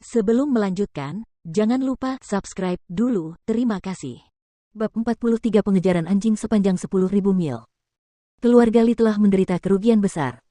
Sebelum melanjutkan, jangan lupa subscribe dulu, terima kasih. Bab 43 Pengejaran Anjing Sepanjang 10.000 Mil. Keluarga Li telah menderita kerugian besar.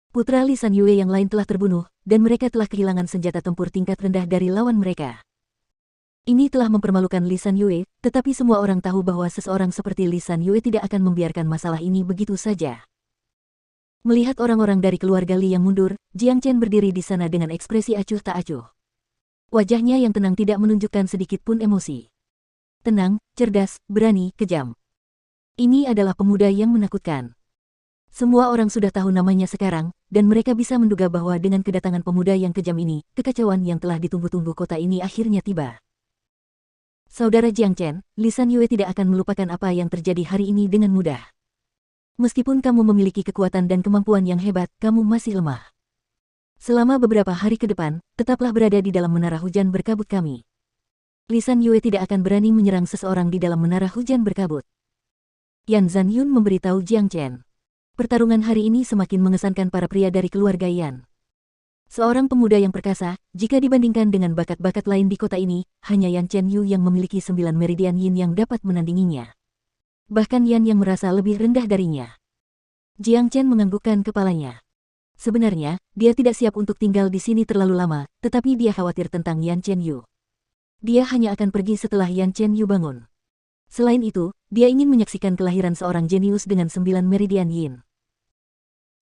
Putra Li San Yue yang lain telah terbunuh, dan mereka telah kehilangan senjata tempur tingkat rendah dari lawan mereka. Ini telah mempermalukan Li San Yue, tetapi semua orang tahu bahwa seseorang seperti Li San Yue tidak akan membiarkan masalah ini begitu saja. Melihat orang-orang dari keluarga Li yang mundur, Jiang Chen berdiri di sana dengan ekspresi acuh tak acuh. Wajahnya yang tenang tidak menunjukkan sedikit pun emosi. Tenang, cerdas, berani, kejam. Ini adalah pemuda yang menakutkan. Semua orang sudah tahu namanya sekarang, dan mereka bisa menduga bahwa dengan kedatangan pemuda yang kejam ini, kekacauan yang telah ditunggu-tunggu kota ini akhirnya tiba. Saudara Jiang Chen, Li San Yue tidak akan melupakan apa yang terjadi hari ini dengan mudah. Meskipun kamu memiliki kekuatan dan kemampuan yang hebat, kamu masih lemah. Selama beberapa hari ke depan, tetaplah berada di dalam menara hujan berkabut kami. Li San Yue tidak akan berani menyerang seseorang di dalam menara hujan berkabut. Yan Zanyun memberitahu Jiang Chen. Pertarungan hari ini semakin mengesankan para pria dari keluarga Yan. Seorang pemuda yang perkasa, jika dibandingkan dengan bakat-bakat lain di kota ini, hanya Yan Chen Yu yang memiliki 9 meridian yin yang dapat menandinginya. Bahkan Yan yang merasa lebih rendah darinya. Jiang Chen menganggukkan kepalanya. Sebenarnya, dia tidak siap untuk tinggal di sini terlalu lama, tetapi dia khawatir tentang Yan Chen Yu. Dia hanya akan pergi setelah Yan Chen Yu bangun. Selain itu, dia ingin menyaksikan kelahiran seorang jenius dengan 9 meridian yin.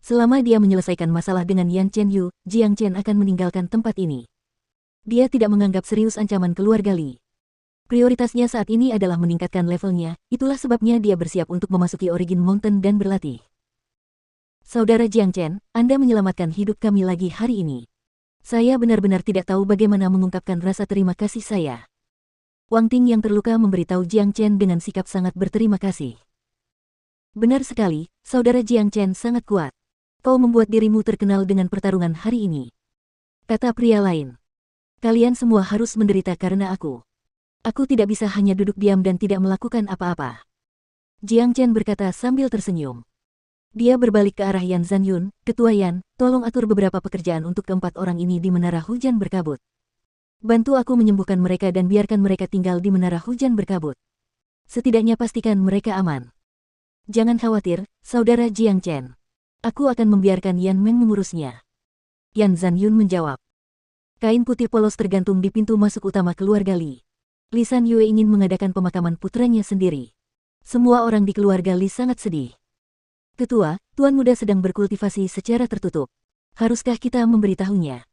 Selama dia menyelesaikan masalah dengan Yan Chen Yu, Jiang Chen akan meninggalkan tempat ini. Dia tidak menganggap serius ancaman keluarga Li. Prioritasnya saat ini adalah meningkatkan levelnya, itulah sebabnya dia bersiap untuk memasuki Origin Mountain dan berlatih. Saudara Jiang Chen, Anda menyelamatkan hidup kami lagi hari ini. Saya benar-benar tidak tahu bagaimana mengungkapkan rasa terima kasih saya. Wang Ting yang terluka memberitahu Jiang Chen dengan sikap sangat berterima kasih. Benar sekali, saudara Jiang Chen sangat kuat. Kau membuat dirimu terkenal dengan pertarungan hari ini. Kata pria lain. Kalian semua harus menderita karena aku. Aku tidak bisa hanya duduk diam dan tidak melakukan apa-apa. Jiang Chen berkata sambil tersenyum. Dia berbalik ke arah Yan Zanyun, Ketua Yan, tolong atur beberapa pekerjaan untuk keempat orang ini di menara hujan berkabut. Bantu aku menyembuhkan mereka dan biarkan mereka tinggal di menara hujan berkabut. Setidaknya pastikan mereka aman. Jangan khawatir, saudara Jiang Chen. Aku akan membiarkan Yan Meng mengurusnya. Yan Zanyun menjawab. Kain putih polos tergantung di pintu masuk utama keluarga Li. Li San Yue ingin mengadakan pemakaman putranya sendiri. Semua orang di keluarga Li sangat sedih. Ketua, Tuan Muda sedang berkultivasi secara tertutup. Haruskah kita memberitahunya?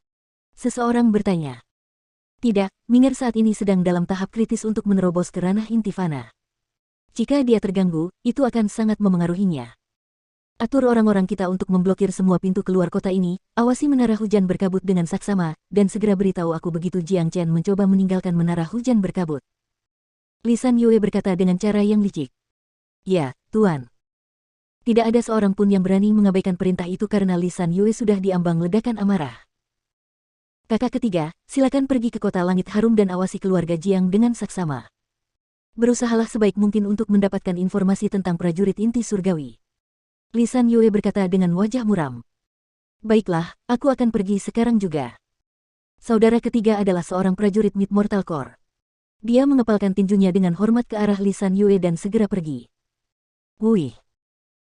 Seseorang bertanya. Tidak, Minger saat ini sedang dalam tahap kritis untuk menerobos ke ranah Intifana. Jika dia terganggu, itu akan sangat memengaruhinya. Atur orang-orang kita untuk memblokir semua pintu keluar kota ini, awasi menara hujan berkabut dengan saksama, dan segera beritahu aku begitu Jiang Chen mencoba meninggalkan menara hujan berkabut. Li San Yue berkata dengan cara yang licik. Ya, Tuan. Tidak ada seorang pun yang berani mengabaikan perintah itu karena Li San Yue sudah diambang ledakan amarah. Kakak ketiga, silakan pergi ke kota langit harum dan awasi keluarga Jiang dengan saksama. Berusahalah sebaik mungkin untuk mendapatkan informasi tentang prajurit inti surgawi. Li San Yue berkata dengan wajah muram. Baiklah, aku akan pergi sekarang juga. Saudara ketiga adalah seorang prajurit Mid Mortal Core. Dia mengepalkan tinjunya dengan hormat ke arah Li San Yue dan segera pergi. Wih.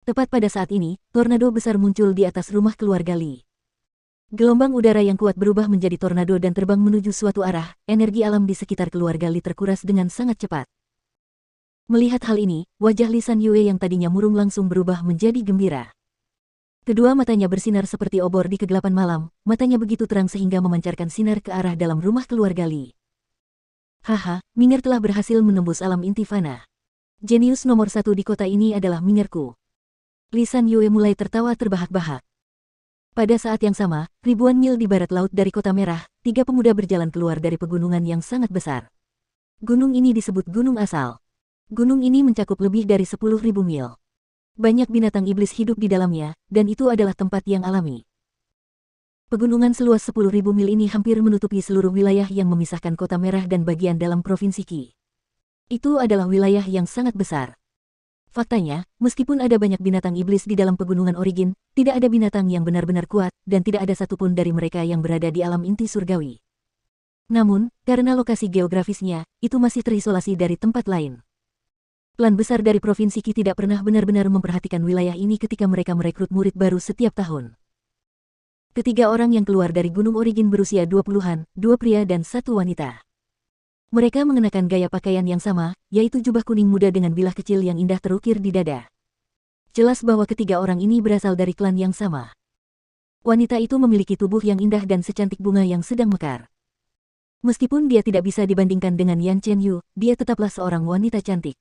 Tepat pada saat ini, tornado besar muncul di atas rumah keluarga Li. Gelombang udara yang kuat berubah menjadi tornado dan terbang menuju suatu arah, energi alam di sekitar keluarga Li terkuras dengan sangat cepat. Melihat hal ini, wajah Li San Yue yang tadinya murung langsung berubah menjadi gembira. Kedua matanya bersinar seperti obor di kegelapan malam, matanya begitu terang sehingga memancarkan sinar ke arah dalam rumah keluarga Li. Haha, Minger telah berhasil menembus alam Intifana. Jenius nomor 1 di kota ini adalah Mingerku. Li San Yue mulai tertawa terbahak-bahak. Pada saat yang sama, ribuan mil di barat laut dari Kota Merah, 3 pemuda berjalan keluar dari pegunungan yang sangat besar. Gunung ini disebut Gunung Asal. Gunung ini mencakup lebih dari 10.000 mil. Banyak binatang iblis hidup di dalamnya, dan itu adalah tempat yang alami. Pegunungan seluas 10.000 mil ini hampir menutupi seluruh wilayah yang memisahkan Kota Merah dan bagian dalam Provinsi Qi. Itu adalah wilayah yang sangat besar. Faktanya, meskipun ada banyak binatang iblis di dalam pegunungan Origin, tidak ada binatang yang benar-benar kuat, dan tidak ada satupun dari mereka yang berada di alam inti surgawi. Namun, karena lokasi geografisnya, itu masih terisolasi dari tempat lain. Klan besar dari Provinsi Qi tidak pernah benar-benar memperhatikan wilayah ini ketika mereka merekrut murid baru setiap tahun. Ketiga orang yang keluar dari Gunung Origin berusia 20-an, 2 pria dan 1 wanita. Mereka mengenakan gaya pakaian yang sama, yaitu jubah kuning muda dengan bilah kecil yang indah terukir di dada. Jelas bahwa ketiga orang ini berasal dari klan yang sama. Wanita itu memiliki tubuh yang indah dan secantik bunga yang sedang mekar. Meskipun dia tidak bisa dibandingkan dengan Yan Chenyu, dia tetaplah seorang wanita cantik.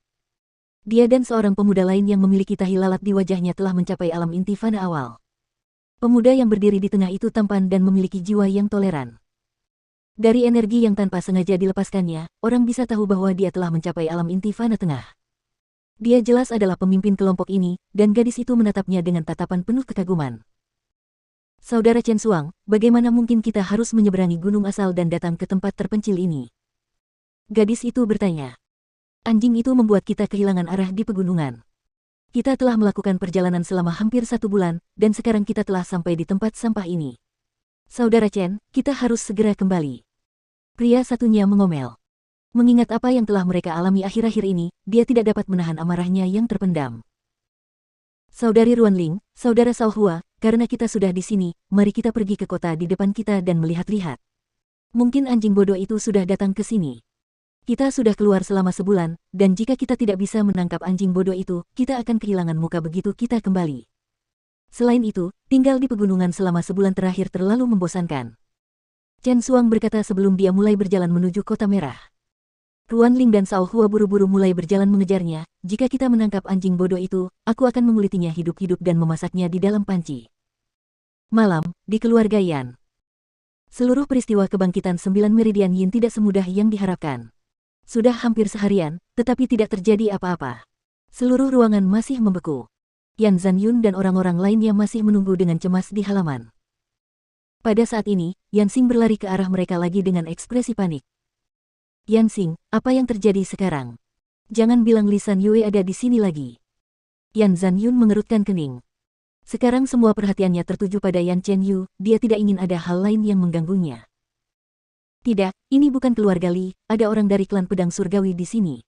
Dia dan seorang pemuda lain yang memiliki tahi lalat di wajahnya telah mencapai alam inti fana awal. Pemuda yang berdiri di tengah itu tampan dan memiliki jiwa yang toleran. Dari energi yang tanpa sengaja dilepaskannya, orang bisa tahu bahwa dia telah mencapai alam inti fana tengah. Dia jelas adalah pemimpin kelompok ini, dan gadis itu menatapnya dengan tatapan penuh kekaguman. Saudara Chen Suang, bagaimana mungkin kita harus menyeberangi gunung asal dan datang ke tempat terpencil ini? Gadis itu bertanya. Anjing itu membuat kita kehilangan arah di pegunungan. Kita telah melakukan perjalanan selama hampir 1 bulan, dan sekarang kita telah sampai di tempat sampah ini. Saudara Chen, kita harus segera kembali. Pria satunya mengomel. Mengingat apa yang telah mereka alami akhir-akhir ini, dia tidak dapat menahan amarahnya yang terpendam. Saudari Ruanling, Saudara Sao Hua, karena kita sudah di sini, mari kita pergi ke kota di depan kita dan melihat-lihat. Mungkin anjing bodoh itu sudah datang ke sini. Kita sudah keluar selama sebulan, dan jika kita tidak bisa menangkap anjing bodoh itu, kita akan kehilangan muka begitu kita kembali. Selain itu, tinggal di pegunungan selama sebulan terakhir terlalu membosankan. Chen Suang berkata sebelum dia mulai berjalan menuju Kota Merah. Ruanling dan Sao Hua buru-buru mulai berjalan mengejarnya. Jika kita menangkap anjing bodoh itu, aku akan mengulitinya hidup-hidup dan memasaknya di dalam panci. Malam, di keluarga Yan. Seluruh peristiwa kebangkitan 9 Meridian Yin tidak semudah yang diharapkan. Sudah hampir seharian, tetapi tidak terjadi apa-apa. Seluruh ruangan masih membeku. Yan Zanyun dan orang-orang lainnya masih menunggu dengan cemas di halaman. Pada saat ini, Yan Xing berlari ke arah mereka lagi dengan ekspresi panik. Yan Xing, apa yang terjadi sekarang? Jangan bilang Li San Yue ada di sini lagi. Yan Zanyun mengerutkan kening. Sekarang semua perhatiannya tertuju pada Yan Chenyu, dia tidak ingin ada hal lain yang mengganggunya. Tidak, ini bukan keluarga Li, ada orang dari klan pedang surgawi di sini.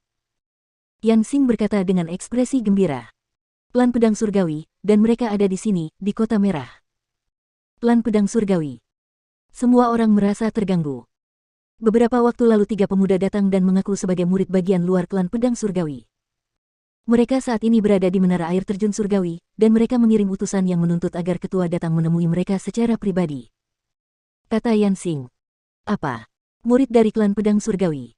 Yan Xing berkata dengan ekspresi gembira. Klan pedang surgawi, dan mereka ada di sini, di Kota Merah. Klan pedang surgawi. Semua orang merasa terganggu. Beberapa waktu lalu 3 pemuda datang dan mengaku sebagai murid bagian luar klan pedang surgawi. Mereka saat ini berada di menara air terjun surgawi, dan mereka mengirim utusan yang menuntut agar ketua datang menemui mereka secara pribadi. Kata Yan Xing. Apa? Murid dari klan pedang surgawi?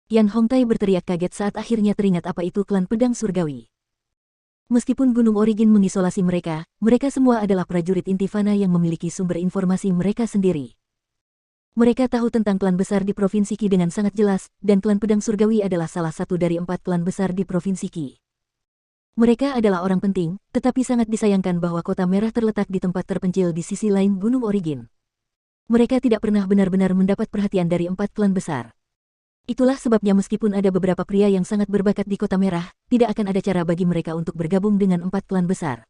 Yan Hongtai berteriak kaget saat akhirnya teringat apa itu klan pedang surgawi. Meskipun Gunung Origin mengisolasi mereka, mereka semua adalah prajurit inti fana yang memiliki sumber informasi mereka sendiri. Mereka tahu tentang klan besar di Provinsi Qi dengan sangat jelas, dan klan pedang surgawi adalah salah satu dari 4 klan besar di Provinsi Qi. Mereka adalah orang penting, tetapi sangat disayangkan bahwa Kota Merah terletak di tempat terpencil di sisi lain Gunung Origin. Mereka tidak pernah benar-benar mendapat perhatian dari 4 klan besar. Itulah sebabnya meskipun ada beberapa pria yang sangat berbakat di Kota Merah, tidak akan ada cara bagi mereka untuk bergabung dengan 4 klan besar.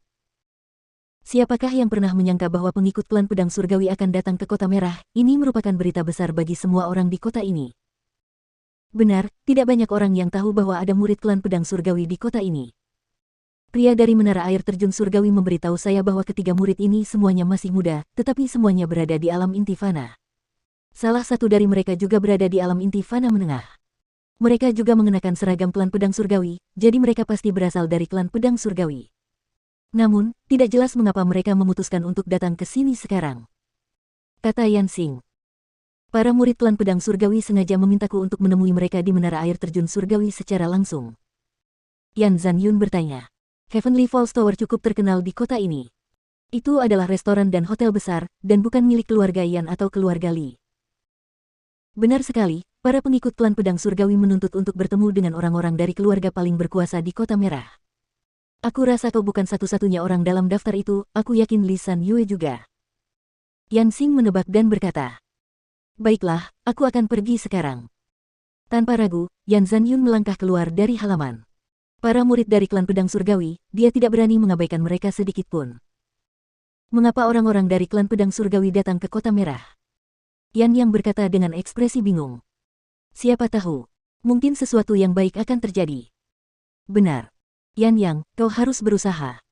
Siapakah yang pernah menyangka bahwa pengikut klan pedang surgawi akan datang ke Kota Merah? Ini merupakan berita besar bagi semua orang di kota ini. Benar, tidak banyak orang yang tahu bahwa ada murid klan pedang surgawi di kota ini. Pria dari menara air terjun surgawi memberitahu saya bahwa ketiga murid ini semuanya masih muda, tetapi semuanya berada di alam inti fana. Salah satu dari mereka juga berada di alam inti fana menengah. Mereka juga mengenakan seragam klan pedang surgawi, jadi mereka pasti berasal dari klan pedang surgawi. Namun, tidak jelas mengapa mereka memutuskan untuk datang ke sini sekarang. Kata Yan Xing. Para murid klan pedang surgawi sengaja memintaku untuk menemui mereka di menara air terjun surgawi secara langsung. Yan Zanyun bertanya. Heavenly Falls Tower cukup terkenal di kota ini. Itu adalah restoran dan hotel besar, dan bukan milik keluarga Yan atau keluarga Li. Benar sekali, para pengikut klan pedang surgawi menuntut untuk bertemu dengan orang-orang dari keluarga paling berkuasa di Kota Merah. Aku rasa kau bukan satu-satunya orang dalam daftar itu, aku yakin Li San Yue juga. Yan Xing menebak dan berkata. Baiklah, aku akan pergi sekarang. Tanpa ragu, Yan Zanyun melangkah keluar dari halaman. Para murid dari klan pedang surgawi, dia tidak berani mengabaikan mereka sedikit pun. Mengapa orang-orang dari klan pedang surgawi datang ke Kota Merah? Yan Yang berkata dengan ekspresi bingung. Siapa tahu, mungkin sesuatu yang baik akan terjadi. Benar. Yan Yang, kau harus berusaha.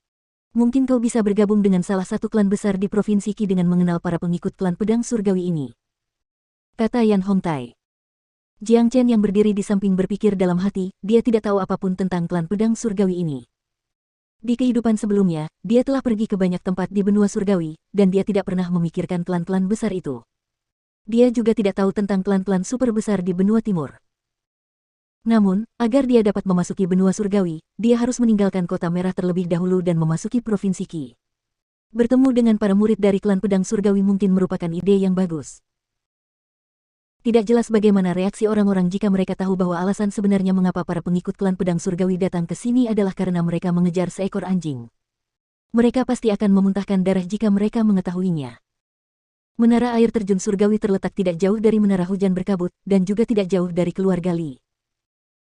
Mungkin kau bisa bergabung dengan salah satu klan besar di Provinsi Qi dengan mengenal para pengikut klan pedang surgawi ini. Kata Yan Hongtai. Jiang Chen yang berdiri di samping berpikir dalam hati, dia tidak tahu apapun tentang klan pedang surgawi ini. Di kehidupan sebelumnya, dia telah pergi ke banyak tempat di benua surgawi, dan dia tidak pernah memikirkan klan-klan besar itu. Dia juga tidak tahu tentang klan-klan super besar di benua timur. Namun, agar dia dapat memasuki benua surgawi, dia harus meninggalkan kota merah terlebih dahulu dan memasuki Provinsi Qi. Bertemu dengan para murid dari klan pedang surgawi mungkin merupakan ide yang bagus. Tidak jelas bagaimana reaksi orang-orang jika mereka tahu bahwa alasan sebenarnya mengapa para pengikut klan pedang surgawi datang ke sini adalah karena mereka mengejar seekor anjing. Mereka pasti akan memuntahkan darah jika mereka mengetahuinya. Menara air terjun surgawi terletak tidak jauh dari menara hujan berkabut, dan juga tidak jauh dari keluarga Li.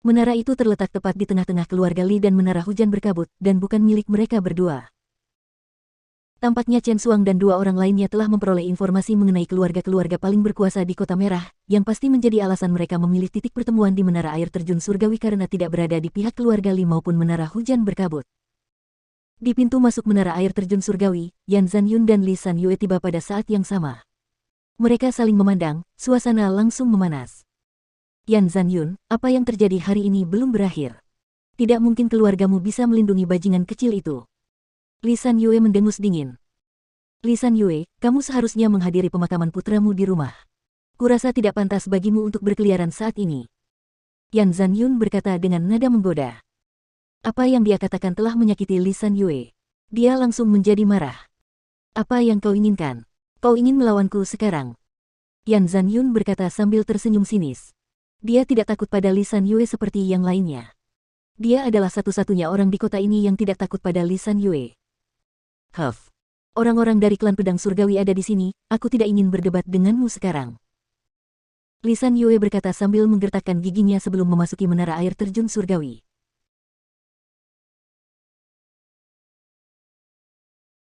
Menara itu terletak tepat di tengah-tengah keluarga Li dan menara hujan berkabut, dan bukan milik mereka berdua. Tampaknya Chen Xuang dan dua orang lainnya telah memperoleh informasi mengenai keluarga-keluarga paling berkuasa di Kota Merah, yang pasti menjadi alasan mereka memilih titik pertemuan di menara air terjun surgawi karena tidak berada di pihak keluarga Li maupun menara hujan berkabut. Di pintu masuk menara air terjun surgawi, Yan Zanyun dan Li San Yue tiba pada saat yang sama. Mereka saling memandang, suasana langsung memanas. Yan Zanyun, apa yang terjadi hari ini belum berakhir. Tidak mungkin keluargamu bisa melindungi bajingan kecil itu. Li San Yue mendengus dingin. Li San Yue, kamu seharusnya menghadiri pemakaman putramu di rumah. Kurasa tidak pantas bagimu untuk berkeliaran saat ini. Yan Zanyun berkata dengan nada menggoda. Apa yang dia katakan telah menyakiti Li San Yue. Dia langsung menjadi marah. Apa yang kau inginkan? Kau ingin melawanku sekarang? Yan Zanyun berkata sambil tersenyum sinis. Dia tidak takut pada Li San Yue seperti yang lainnya. Dia adalah satu-satunya orang di kota ini yang tidak takut pada Li San Yue. Huff. Orang-orang dari klan pedang surgawi ada di sini, aku tidak ingin berdebat denganmu sekarang. Li San Yue berkata sambil menggertakkan giginya sebelum memasuki menara air terjun surgawi.